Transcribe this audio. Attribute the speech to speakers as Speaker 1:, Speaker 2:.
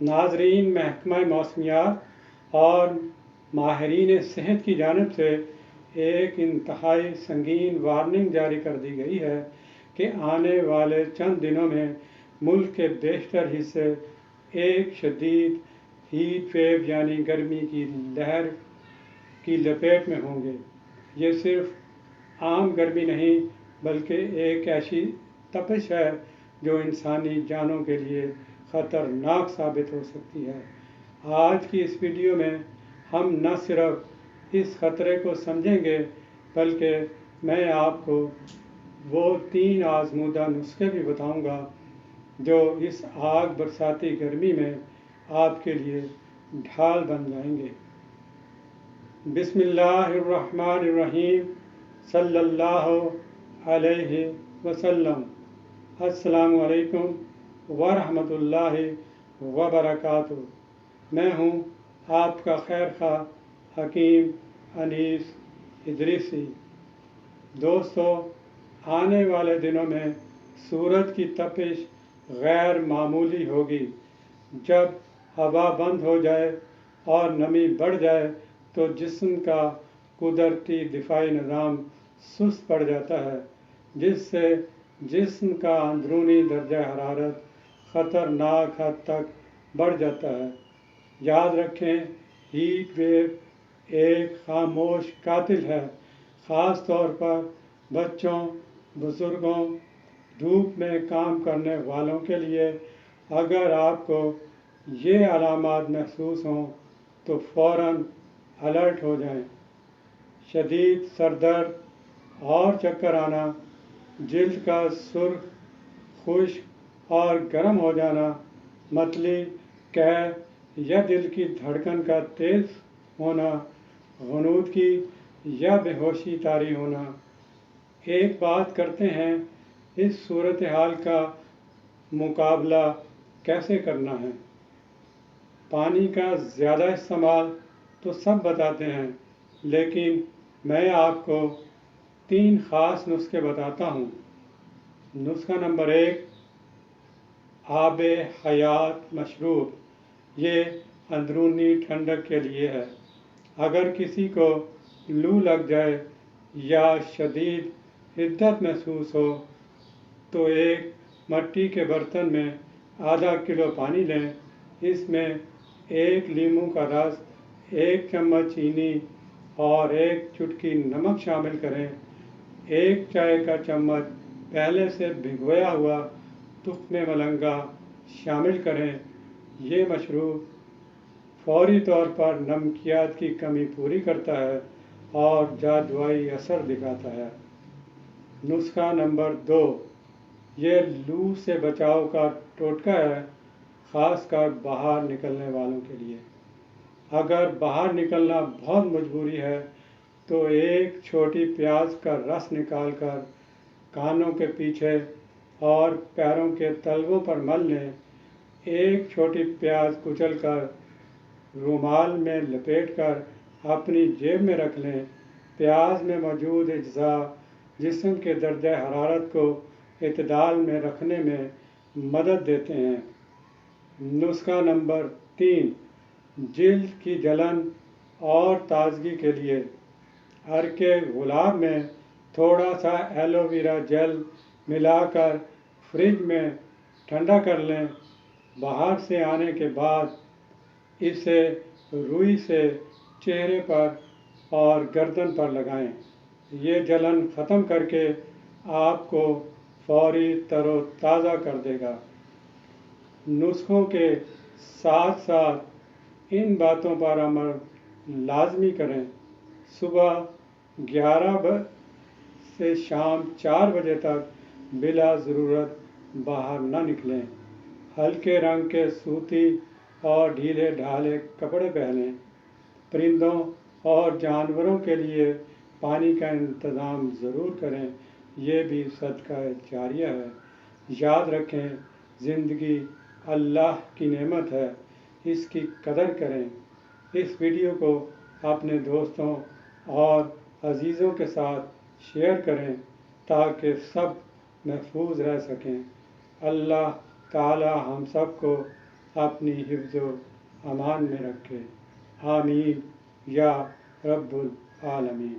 Speaker 1: नाजरीन, महकमा मौसमियात और माहिरीन सेहत की जानिब से एक इंतहाई संगीन वार्निंग जारी कर दी गई है कि आने वाले चंद दिनों में मुल्क के बेशतर हिस्से एक शदीद हीट वेव यानी गर्मी की लहर की लपेट में होंगे। ये सिर्फ आम गर्मी नहीं बल्कि एक ऐसी तपिश है जो इंसानी जानों के लिए ख़तरनाक साबित हो सकती है। आज की इस वीडियो में हम न सिर्फ इस ख़तरे को समझेंगे बल्कि मैं आपको वो 3 आज़मूदा नुस्खे भी बताऊंगा जो इस आग बरसाती गर्मी में आपके लिए ढाल बन जाएंगे। बिस्मिल्लाहिर्रहमानिर्रहीम सल्लल्लाहु अलैहि वसल्लम। अस्सलामु अलैकुम वरहमतुल्लाहि वबरकातुहू। मैं हूँ आपका खैर खा हकीम अनीस इदरीसी। दोस्तों, आने वाले दिनों में सूरज की तपिश गैर मामूली होगी। जब हवा बंद हो जाए और नमी बढ़ जाए तो जिस्म का कुदरती दिफाई निज़ाम सुस्त पड़ जाता है, जिससे जिस्म का अंदरूनी दर्जा हरारत ख़तरनाक हद तक बढ़ जाता है। याद रखें, हीट वेव एक खामोश कातिल है, ख़ास तौर पर बच्चों, बुज़ुर्गों, धूप में काम करने वालों के लिए। अगर आपको ये अलामात महसूस हों तो फ़ौरन अलर्ट हो जाएं। शदीद सरदर्द और चक्कर आना, जिल्द का सुर्ख, खुश्क और गर्म हो जाना, मतली, कैं या दिल की धड़कन का तेज़ होना, ग़ुनूदगी या बेहोशी तारी होना। एक बात करते हैं, इस सूरत हाल का मुकाबला कैसे करना है। पानी का ज़्यादा इस्तेमाल तो सब बताते हैं, लेकिन मैं आपको 3 ख़ास नुस्खे बताता हूँ। नुस्खा नंबर 1, आबे हयात मशरूब। ये अंदरूनी ठंडक के लिए है। अगर किसी को लू लग जाए या शदीद हिद्दत महसूस हो तो एक मिट्टी के बर्तन में आधा किलो पानी लें। इसमें 1 लीमू का रस, 1 चम्मच चीनी और 1 चुटकी नमक शामिल करें। 1 चाय का चम्मच पहले से भिगोया हुआ तुख्मे मलंगा शामिल करें। ये मशरूब फौरी तौर पर नमकियात की कमी पूरी करता है और जादुई असर दिखाता है। नुस्खा नंबर 2, ये लू से बचाव का टोटका है, ख़ासकर बाहर निकलने वालों के लिए। अगर बाहर निकलना बहुत मजबूरी है तो एक छोटी प्याज का रस निकालकर कानों के पीछे और पैरों के तलवों पर मल लें। एक छोटी प्याज कुचलकर रुमाल में लपेटकर अपनी जेब में रख लें। प्याज में मौजूद अज्जा जिस्म के दर्जा हरारत को इतदाल में रखने में मदद देते हैं। नुस्खा नंबर 3, जिल्द की जलन और ताजगी के लिए अर्के गुलाब में थोड़ा सा एलोवेरा जेल मिलाकर फ्रिज में ठंडा कर लें। बाहर से आने के बाद इसे रुई से चेहरे पर और गर्दन पर लगाएं। ये जलन ख़त्म करके आपको फौरी तरोताज़ा कर देगा। नुस्खों के साथ साथ इन बातों पर अमल लाजमी करें। सुबह 11 से शाम 4 बजे तक बिला ज़रूरत बाहर न निकलें। हल्के रंग के सूती और ढीले ढाले कपड़े पहनें। परिंदों और जानवरों के लिए पानी का इंतज़ाम ज़रूर करें, ये भी सदका जारिया है। याद रखें, ज़िंदगी अल्लाह की नेमत है, इसकी कदर करें। इस वीडियो को अपने दोस्तों और अजीज़ों के साथ शेयर करें ताकि सब महफूज रह सकें। अल्लाह ताला हम सब को اپنی حفظ و امان میں رکھے۔ آمین یا رب العالمین۔